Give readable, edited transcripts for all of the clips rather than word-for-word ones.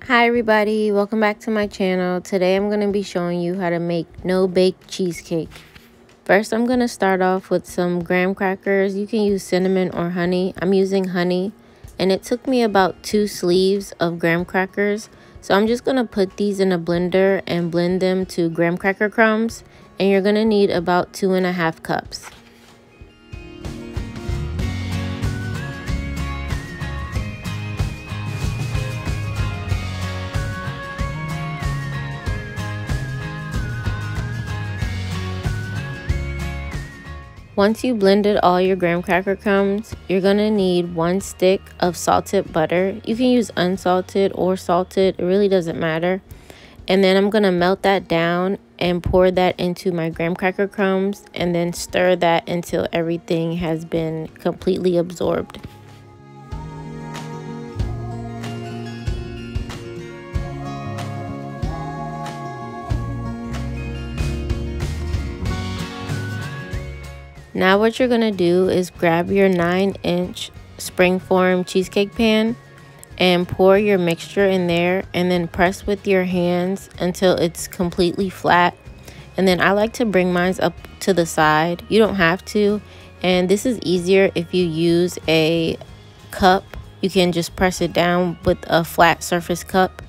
Hi everybody, welcome back to my channel. Today I'm going to be showing you how to make no-bake cheesecake. First I'm going to start off with some graham crackers. You can use cinnamon or honey. I'm using honey and it took me about 2 sleeves of graham crackers. So I'm just going to put these in a blender and blend them to graham cracker crumbs, and you're going to need about 2.5 cups. Once you blended all your graham cracker crumbs, you're going to need 1 stick of salted butter. You can use unsalted or salted, it really doesn't matter. And then I'm going to melt that down and pour that into my graham cracker crumbs and then stir that until everything has been completely absorbed. Now what you're going to do is grab your 9-inch springform cheesecake pan and pour your mixture in there, and then press with your hands until it's completely flat. And then I like to bring mine up to the side. You don't have to, and this is easier if you use a cup. You can just press it down with a flat surface cup.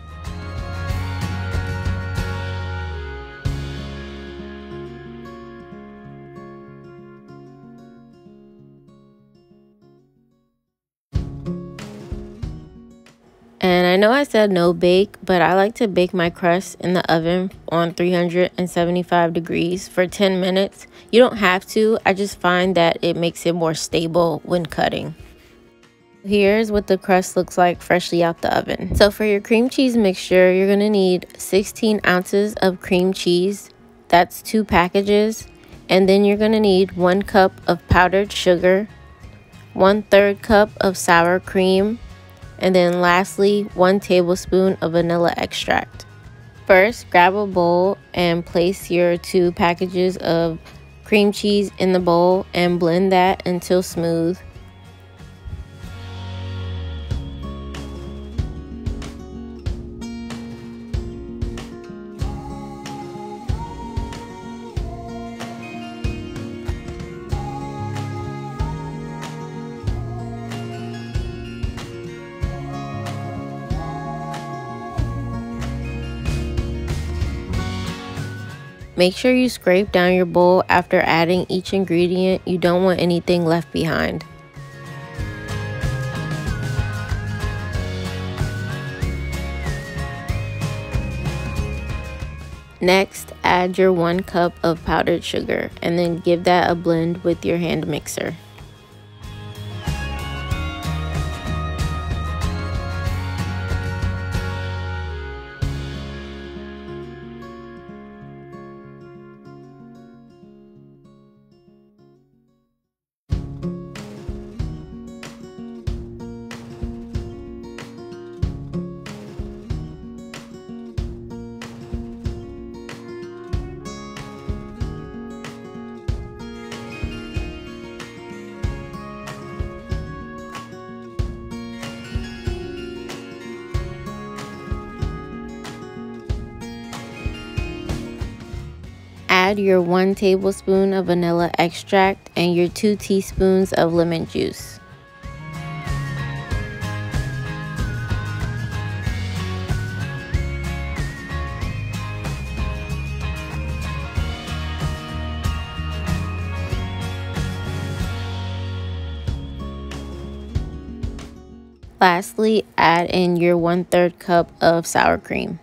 And I know I said no bake, but I like to bake my crust in the oven on 375 degrees for 10 minutes. You don't have to, I just find that it makes it more stable when cutting. Here's what the crust looks like freshly out the oven. So for your cream cheese mixture, you're gonna need 16 ounces of cream cheese. That's 2 packages. And then you're gonna need 1 cup of powdered sugar, 1/3 cup of sour cream, and then lastly 1 tablespoon of vanilla extract. First, grab a bowl and place your 2 packages of cream cheese in the bowl and blend that until smooth. Make sure you scrape down your bowl after adding each ingredient. You don't want anything left behind. Next, add your 1 cup of powdered sugar and then give that a blend with your hand mixer. Add your 1 tablespoon of vanilla extract and your 2 teaspoons of lemon juice. Lastly, add in your 1/3 cup of sour cream.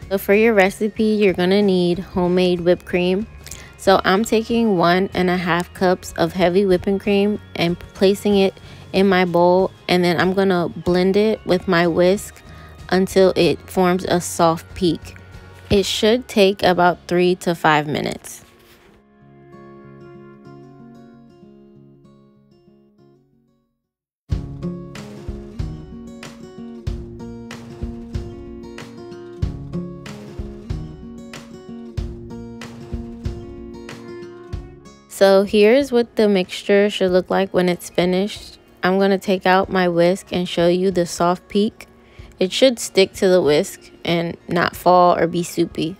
So for your recipe, you're gonna need homemade whipped cream. So I'm taking 1.5 cups of heavy whipping cream and placing it in my bowl, and then I'm gonna blend it with my whisk until it forms a soft peak. It should take about 3 to 5 minutes. So here's what the mixture should look like when it's finished. I'm going to take out my whisk and show you the soft peak. It should stick to the whisk and not fall or be soupy.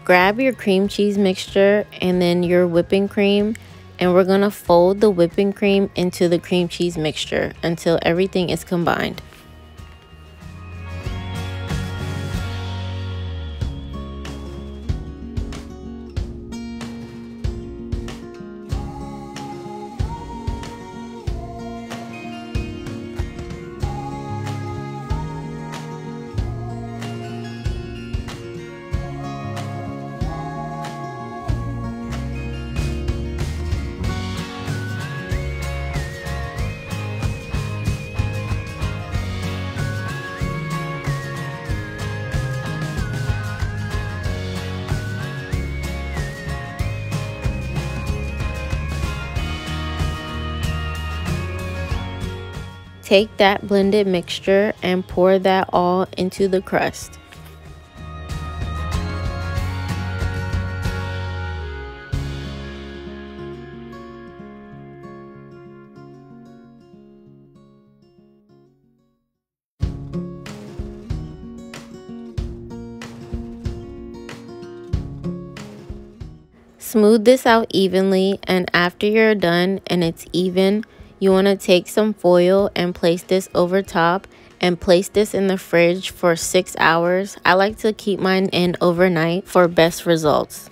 Grab your cream cheese mixture and then your whipping cream, and we're going to fold the whipping cream into the cream cheese mixture until everything is combined. Take that blended mixture and pour that all into the crust. Smooth this out evenly, and after you're done and it's even, you want to take some foil and place this over top and place this in the fridge for 6 hours. I like to keep mine in overnight for best results.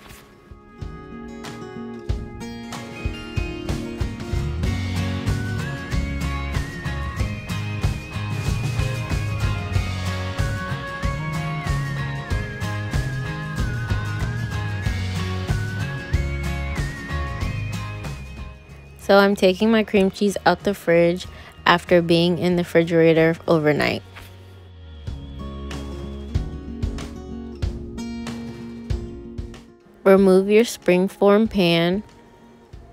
So I'm taking my cream cheese out the fridge after being in the refrigerator overnight. Remove your springform pan,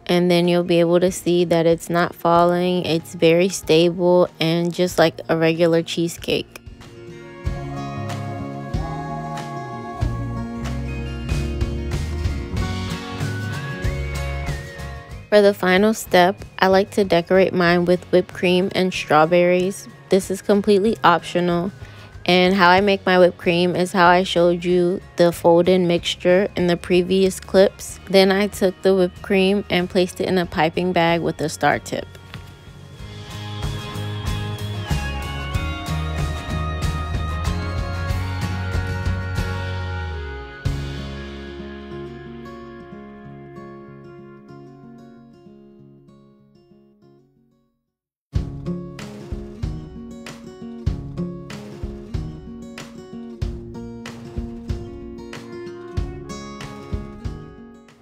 and then you'll be able to see that it's not falling. It's very stable and just like a regular cheesecake. For the final step, I like to decorate mine with whipped cream and strawberries. This is completely optional, and how I make my whipped cream is how I showed you the fold-in mixture in the previous clips. Then I took the whipped cream and placed it in a piping bag with a star tip.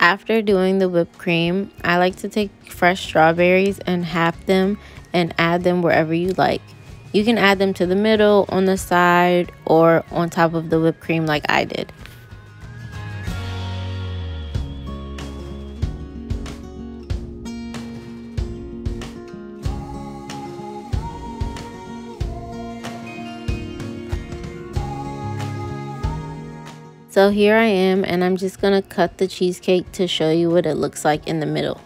After doing the whipped cream, I like to take fresh strawberries and half them and add them wherever you like. You can add them to the middle, on the side, or on top of the whipped cream like I did. So here I am, and I'm just gonna cut the cheesecake to show you what it looks like in the middle.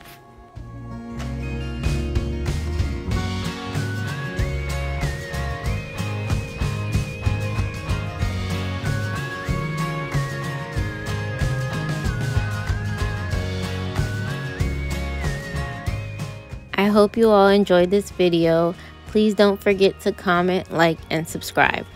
I hope you all enjoyed this video. Please don't forget to comment, like, and subscribe.